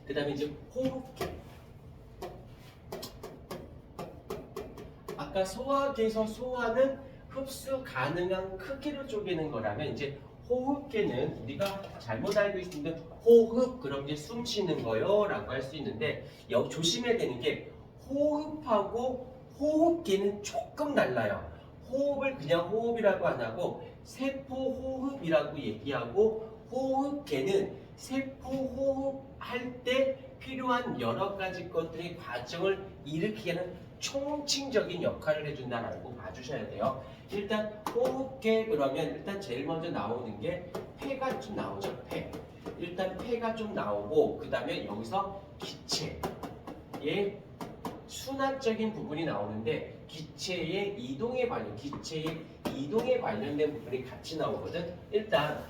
그 다음에 이제 호흡계. 아까 소화기에서 소화는 흡수 가능한 크기로 쪼개는 거라면 이제 호흡계는 우리가 잘못 알고 있는데 호흡 그럼 이제 숨 쉬는 거요 라고 할 수 있는데 여기 조심해야 되는 게 호흡하고 호흡계는 조금 달라요. 호흡을 그냥 호흡이라고 안 하고 세포 호흡이라고 얘기하고 호흡계는 세포 호흡할 때 필요한 여러 가지 것들의 과정을 일으키게 하는 총칭적인 역할을 해준다라고 봐주셔야 돼요. 일단 호흡계 그러면 일단 제일 먼저 나오는 게 폐가 좀 나오죠. 폐. 일단 폐가 좀 나오고 그 다음에 여기서 기체의 순환적인 부분이 나오는데 기체의 이동에 관련된 부분이 같이 나오거든. 일단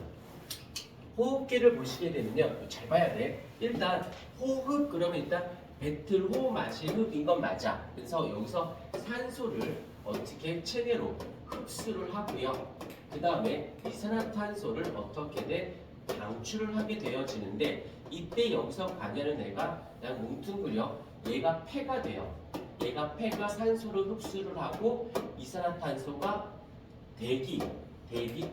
호흡계를 보시게 되면요. 잘 봐야 돼. 일단 호흡 그러면 일단 뱉을 호흡 마실 흡인 건 맞아. 그래서 여기서 산소를 어떻게 체내로 흡수를 하고요. 그 다음에 이산화탄소를 어떻게든 방출을 하게 되어지는데 이때 여기서 관여는 애가 그냥 뭉뚱그려 얘가 폐가 돼요. 얘가 폐가 산소를 흡수를 하고 이산화탄소가 대기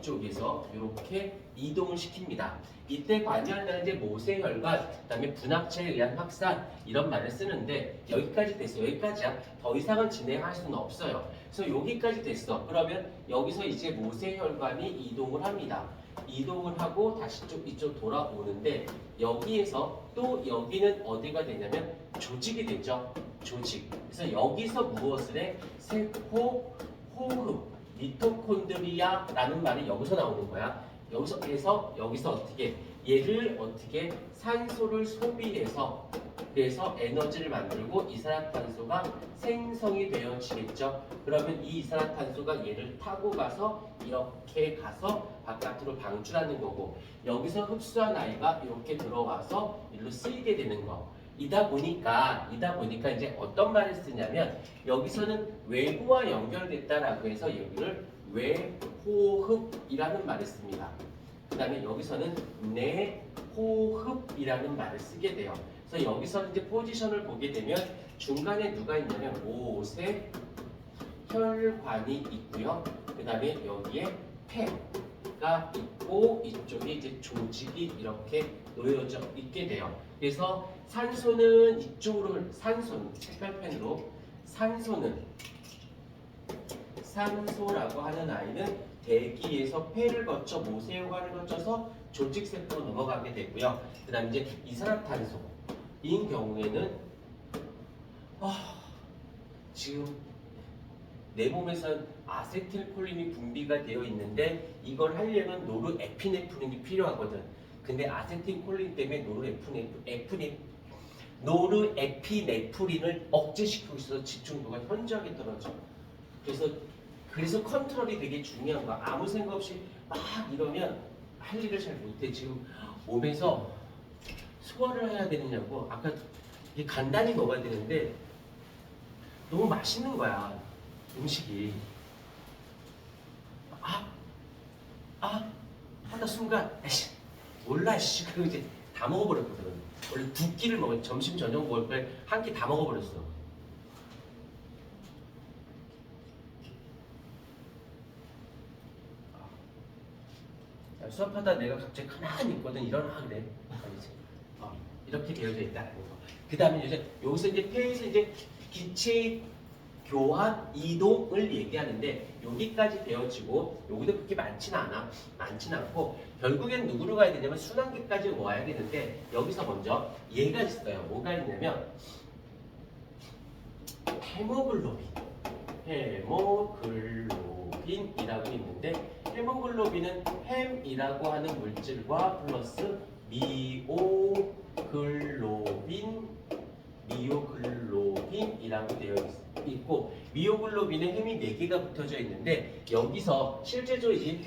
쪽에서 이렇게 이동을 시킵니다. 이때 관여하는 이제 모세혈관, 그다음에 분학체에 의한 확산 이런 말을 쓰는데 여기까지 됐어. 여기까지야. 더 이상은 진행할 수는 없어요. 그래서 여기까지 됐어. 그러면 여기서 이제 모세혈관이 이동을 합니다. 이동을 하고 다시 이쪽 돌아오는데 여기에서 또 여기는 어디가 되냐면 조직이 되죠. 조직. 그래서 여기서 무엇을 해? 세포 호흡. 미토콘드리아라는 말이 여기서 나오는 거야. 여기서 어떻게 얘를 어떻게 산소를 소비해서 그래서 에너지를 만들고 이산화탄소가 생성이 되어지겠죠. 그러면 이 이산화탄소가 얘를 타고 가서 이렇게 가서 바깥으로 방출하는 거고 여기서 흡수한 아이가 이렇게 들어와서 일로 쓰이게 되는 거. 이다 보니까 이제 어떤 말을 쓰냐면 여기서는 외부와 연결됐다라고 해서 여기를 외호흡이라는 말을 씁니다. 그 다음에 여기서는 내호흡이라는 말을 쓰게 돼요. 그래서 여기서 이제 포지션을 보게 되면 중간에 누가 있냐면 모세혈관이 있고요. 그 다음에 여기에 폐가 있고 이쪽에 이제 조직이 이렇게 놓여져 있게 돼요. 그래서 산소는 이쪽으로 색깔펜으로 산소라고 하는 아이는 대기에서 폐를 거쳐 모세혈관을 거쳐서 조직세포로 넘어가게 되고요. 그 다음 이제 이산화탄소인 경우에는 지금 내 몸에선 아세틸콜린이 분비가 되어 있는데 이걸 하려면 노르에피네프린이 필요하거든. 근데 아세틸콜린 때문에 노르에피네프린을 억제시키고 있어서 집중도가 현저하게 떨어져. 그래서 컨트롤이 되게 중요한 거야. 아무 생각 없이 막 이러면 할 일을 잘 못해. 지금 몸에서 소화를 해야 되느냐고. 아까 간단히 먹어야 되는데 너무 맛있는 거야. 음식이. 하다 순간 에이씨 몰라 씨 그리고 이제 다 먹어버렸거든. 원래 2끼를 먹을 점심 저녁 먹을 걸 한 끼 다 먹어버렸어. 수업하다 내가 갑자기 가만히 있거든. 일어나 그래. 아니지. 이렇게 되어져 있다는 거. 그 다음에 이제 여기서 이제 폐에서 이제 기체 교환 이동을 얘기하는데 여기까지 되어지고 여기도 그렇게 많지는 않고 결국엔 누구로 가야 되냐면 순환계까지 와야 되는데 여기서 먼저 얘가 있어요. 뭐가 있냐면 헤모글로빈이라고 있는데 헤모글로빈은 햄이라고 하는 물질과 플러스 미오글로빈이라고 되어 있고 미오글로빈에 햄이 4개가 붙어져 있는데 여기서 실제적으로 이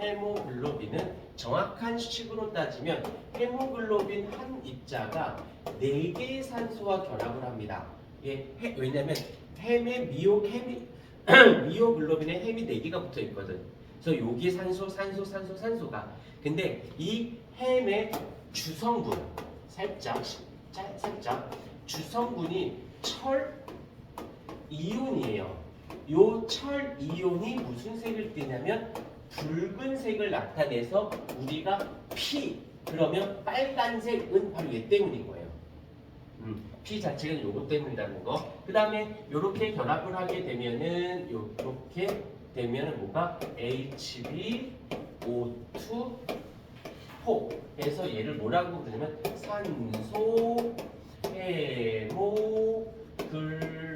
헤모글로빈은 정확한 식으로 따지면 헤모글로빈 한 입자가 4개의 산소와 결합을 합니다. 왜냐면 미오글로빈에 햄이 4개가 붙어 있거든. 그래서 여기에 산소가 근데 이 햄의 주성분 살짝 주성분이 철 이온이에요. 요 철 이온이 무슨 색을 띠냐면 붉은색을 나타내서 우리가 피 그러면 빨간색은 바로 얘 때문인 거예요. 피 자체가 요거 때문이라는 거. 그 다음에 요렇게 결합을 하게 되면은 요렇게 되면은 뭐가 HbO2 해서 얘를 뭐라고 부르냐면 산소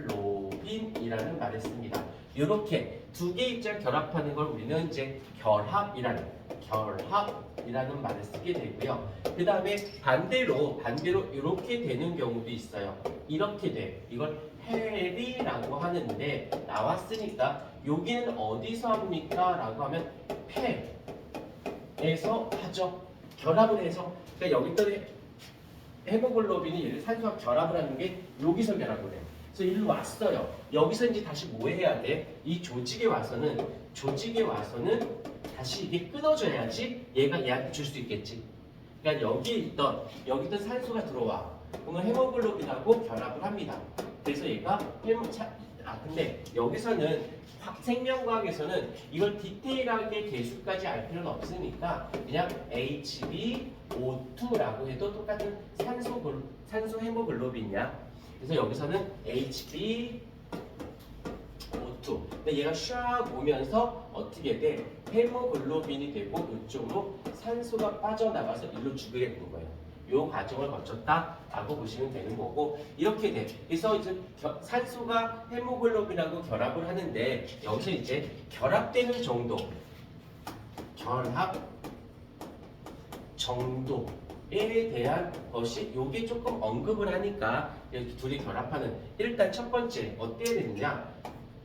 헤모글로빈이라는 말을 씁니다. 이렇게 두 개의 입자를 결합하는 걸 우리는 이제 결합이라는 말을 쓰게 되고요. 그 다음에 반대로 이렇게 되는 경우도 있어요. 이렇게 돼. 이걸 헬이라고 하는데 나왔으니까 여기는 어디서 합니까? 라고 하면 폐에서 하죠. 결합을 해서. 그러니까 여기 있던 헤모글로빈이 얘를 산소와 결합을 하는 게 여기서 결합을 해요. 그래서 일로 왔어요. 여기서 이제 다시 뭐 해야 돼? 이 조직에 와서는 다시 이게 끊어져야지 얘가 얘한테 줄 수 있겠지. 그러니까 여기 있던 산소가 들어와. 그러면 헤모글로빈하고 결합을 합니다. 그래서 얘가 근데 여기서는 생명과학에서는 이걸 디테일하게 개수까지 알 필요는 없으니까 그냥 HbO2라고 해도 똑같은 산소 헤모글로빈이야. 그래서 여기서는 HbO2. 근데 얘가 샥 오면서 어떻게 돼? 헤모글로빈이 되고 이쪽으로 산소가 빠져나가서 일로 죽게 되는 거예요. 요 과정을 거쳤다라고 보시면 되는 거고 이렇게 돼. 그래서 이제 산소가 헤모글로빈하고 결합을 하는데 여기서 이제 결합되는 정도에 대한 것이 요게 조금 언급을 하니까 이렇게 둘이 결합하는 일단 첫 번째 어때야 되느냐?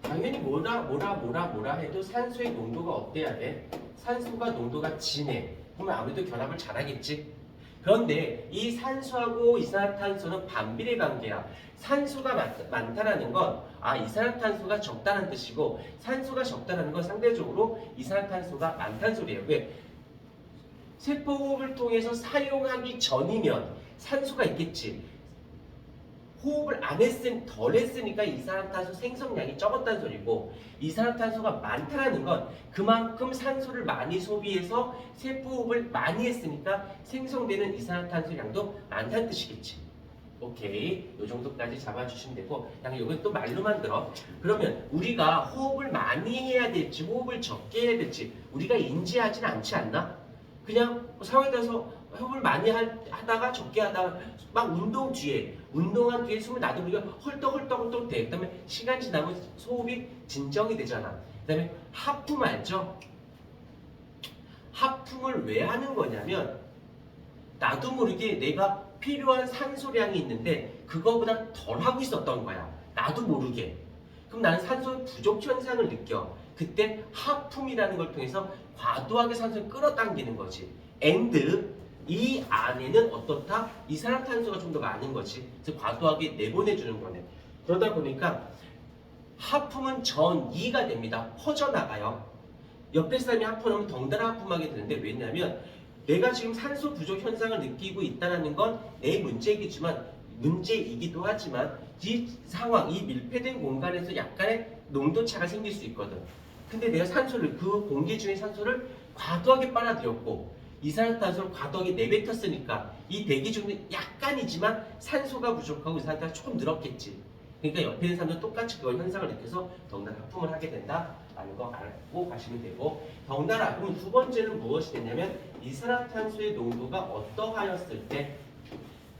당연히 뭐라 해도 산소의 농도가 어때야 돼? 산소가 농도가 진해. 그러면 아무래도 결합을 잘하겠지. 그런데 이 산소하고 이산화탄소는 반비례 관계야. 산소가 많다라는 건 이산화탄소가 적다는 뜻이고 산소가 적다는 건 상대적으로 이산화탄소가 많다는 소리예요. 왜? 세포호흡을 통해서 사용하기 전이면 산소가 있겠지. 호흡을 덜 했으니까 이산화탄소 생성량이 적었다는 소리고 이산화탄소가 많다는 건 그만큼 산소를 많이 소비해서 세포호흡을 많이 했으니까 생성되는 이산화탄소 양도 많다는 뜻이겠지. 오케이. 요 정도까지 잡아주시면 되고 그냥 이건 또 말로만 들어. 그러면 우리가 호흡을 많이 해야 될지 호흡을 적게 해야 될지 우리가 인지하진 않지 않나? 그냥 사회에서 호흡을 많이 하다가 적게 하다가 막 운동한 뒤에 숨을 놔두면 헐떡헐떡 돼. 그다음에 시간 지나면 호흡이 진정이 되잖아. 그다음에 하품 알죠? 하품을 왜 하는 거냐면 나도 모르게 내가 필요한 산소량이 있는데 그거보다 덜 하고 있었던 거야. 나도 모르게. 그럼 나는 산소 부족 현상을 느껴. 그때 하품이라는 걸 통해서 과도하게 산소를 끌어당기는 거지. 이 안에는 어떻다? 이산화탄소가 좀 더 많은 거지. 그래서 과도하게 내보내주는 거네. 그러다 보니까 하품은 전이가 됩니다. 퍼져나가요. 옆에 사람이 하품하면 덩달아 하품하게 되는데 왜냐하면 내가 지금 산소 부족 현상을 느끼고 있다는 건 내 문제이기도 하지만 이 상황, 이 밀폐된 공간에서 약간의 농도차가 생길 수 있거든. 근데 내가 그 공기 중의 산소를 과도하게 빨아들였고 이산화탄소를 과도하게 내뱉었으니까 이 대기 중에 약간이지만 산소가 부족하고 이산화탄소가 조금 늘었겠지. 그러니까 옆에 있는 사람도 똑같이 그 현상을 느껴서 덩달아 하품을 하게 된다라는 거 알고 가시면 되고 덩달아 그럼 두 번째는 무엇이 되냐면 이산화탄소의 농도가 어떠하였을 때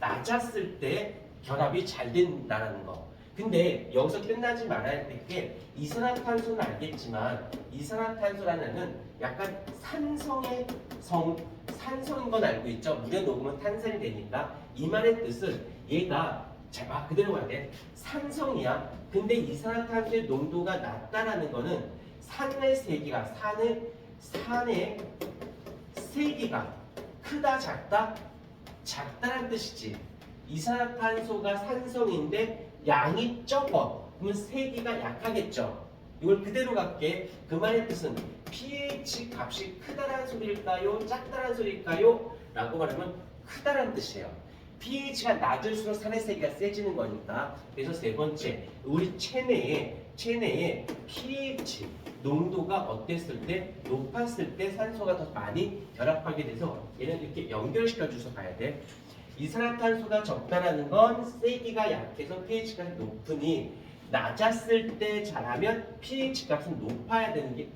낮았을 때 결합이 잘 된다는 거. 근데 여기서 끝나지 말아야 될 게 이산화탄소는 알겠지만 이산화탄소라는 약간 산성인 건 알고 있죠. 물에 녹으면 탄산이 되니까 이 말의 뜻은 얘가 그대로 가야 돼. 산성이야. 근데 이산화탄소의 농도가 낮다라는 거는 산의 세기가 크다 작다라는 뜻이지. 이산화탄소가 산성인데 양이 적어. 그러면 세기가 약하겠죠. 이걸 그대로 갈게. 그 말의 뜻은 pH 값이 크다라는 소리일까요? 작다라는 소리일까요? 라고 말하면 크다라는 뜻이에요. pH가 낮을수록 산화세기가 세지는 거니까. 그래서 세 번째, 우리 체내에 pH 농도가 어땠을 때, 높았을 때 산소가 더 많이 결합하게 돼서 얘는 이렇게 연결시켜 줘서 가야 돼. 이산화탄소가 적다라는 건 세기가 약해서 pH가 높으니 낮았을 때 잘하면 pH 값은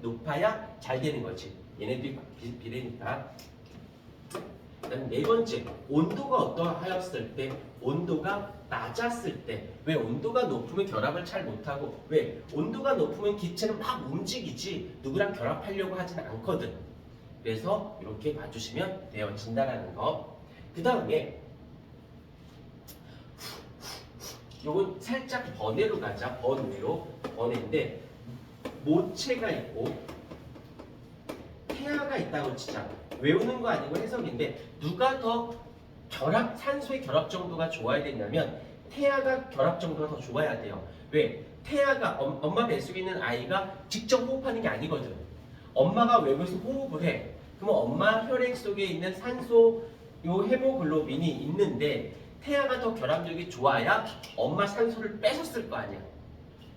높아야 잘 되는 거지. 얘네들이 비례니까. 그다음 네 번째, 온도가 어떠하였을 때, 온도가 낮았을 때. 왜 온도가 높으면 결합을 잘 못하고, 왜 온도가 높으면 기체는 막 움직이지 누구랑 결합하려고 하진 않거든. 그래서 이렇게 봐주시면 되어진다라는 거. 그 다음에 요건 살짝 번외로 가자. 번외인데 모체가 있고 태아가 있다고 치자. 외우는 거 아니고 해석인데 누가 더 산소의 결합 정도가 좋아야 되냐면 태아가 결합 정도가 더 좋아야 돼요. 왜? 태아가 엄마 뱃속에 있는 아이가 직접 호흡하는 게 아니거든. 엄마가 외부에서 호흡을 해. 그러면 엄마 혈액 속에 있는 산소 요 헤모글로빈이 있는데 태아가 더 결합력이 좋아야 엄마 산소를 뺏었을 거 아니야.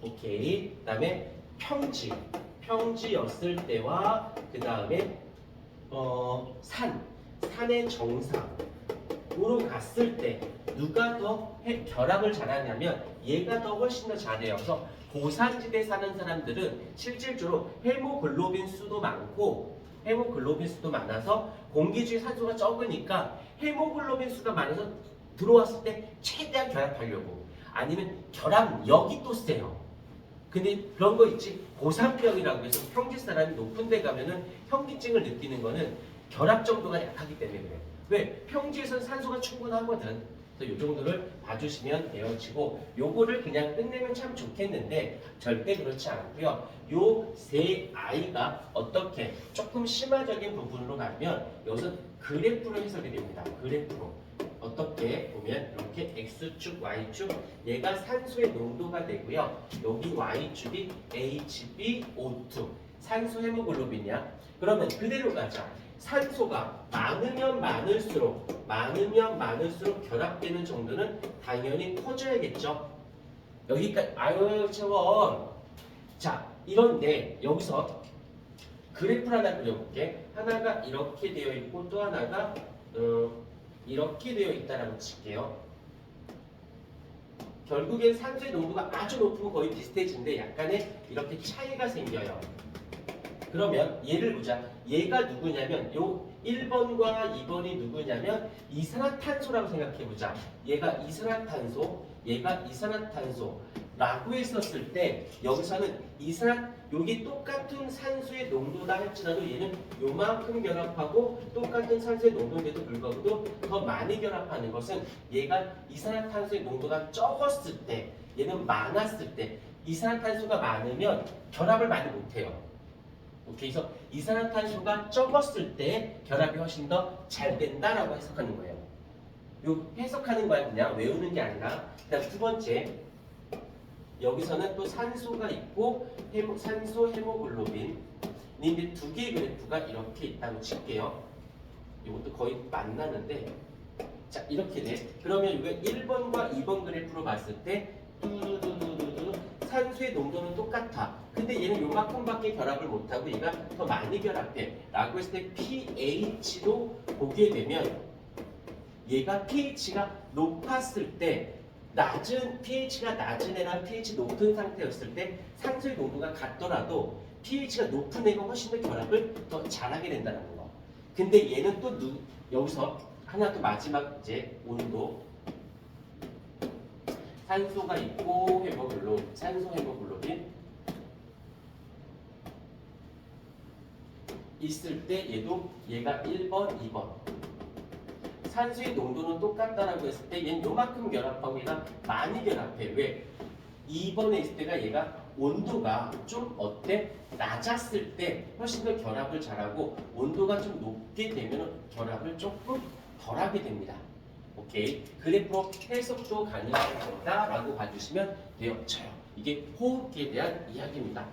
오케이. 그 다음에 평지였을 때와 그 다음에 산의 정상으로 갔을 때 누가 더 결합을 잘하냐면 얘가 더 훨씬 더 잘해요. 그래서 고산지대에 사는 사람들은 실질적으로 헤모글로빈 수도 많아서 공기 중에 산소가 적으니까 헤모글로빈 수가 많아서 들어왔을 때 최대한 결합하려고. 아니면 결합력이 또 세요. 근데 그런 거 있지. 고산병이라고 해서 평지 사람이 높은 데 가면은 현기증을 느끼는 거는 결합 정도가 약하기 때문에 그래. 왜? 평지에서는 산소가 충분하거든. 그래서 이 정도를 봐주시면 되어지고, 요거를 그냥 끝내면 참 좋겠는데 절대 그렇지 않고요. 요 세 아이가 어떻게 조금 심화적인 부분으로 가면 여기서 그래프로 해석이 됩니다. 그래프로. 어떻게 보면 이렇게 X축, Y축, 얘가 산소의 농도가 되고요. 여기 Y축이 HbO2, 산소 헤모글로빈이야. 그러면 그대로 가자. 산소가 많으면 많을수록 결합되는 정도는 당연히 커져야겠죠. 여기까지. 아유 채원. 자, 이런데 여기서 그래프를 하나 그려볼게. 하나가 이렇게 되어 있고 또 하나가 이렇게 되어 있다라고 칠게요. 결국엔 산소의 농도가 아주 높으면 거의 비슷해지는데 약간의 이렇게 차이가 생겨요. 그러면 얘를 보자. 얘가 누구냐면 요 1번과 2번이 누구냐면 이산화탄소라고 생각해보자. 얘가 이산화탄소라고 했었을 때 여기서는 여기 똑같은 산소의 농도다 할지라도 얘는 요만큼 결합하고 똑같은 산소의 농도인데도 불구하고 더 많이 결합하는 것은 얘가 이산화탄소의 농도가 적었을 때, 얘는 많았을 때. 이산화탄소가 많으면 결합을 많이 못해요. 오케이. 그래서 이산화탄소가 적었을 때 결합이 훨씬 더 잘 된다라고 해석하는 거예요. 요 해석하는 거야. 그냥 외우는 게 아니라. 그다음 두 번째, 여기서는 또 산소가 있고 산소 헤모글로빈. 근데 두 개의 그래프가 이렇게 있다고 칠게요. 이것도 거의 만나는데, 자 이렇게 돼. 그러면 이거 1번과 2번 그래프로 봤을 때 산소의 농도는 똑같아. 근데 얘는 요만큼밖에 결합을 못하고 얘가 더 많이 결합해 라고 했을 때 pH로 보게 되면 얘가 pH가 높았을 때 pH가 낮은 애랑 pH 높은 상태였을 때 산소의 농도가 같더라도 pH가 높은 애가 훨씬 더 결합을 더 잘하게 된다는 거. 근데 얘는 또 여기서 하나 더 마지막 이제 온도. 산소가 있고 산소 헤모글로빈 있을 때 얘가 1번, 2번. 산소의 농도는 똑같다라고 했을 때 얘는 요만큼 결합하고 얘가 많이 결합해. 왜? 2번에 있을 때가 얘가 온도가 좀 어때? 낮았을 때 훨씬 더 결합을 잘하고 온도가 좀 높게 되면 결합을 조금 덜하게 됩니다. 오케이. 그래프로 해석도 가능하다라고 봐주시면 되어져요. 이게 호흡기에 대한 이야기입니다.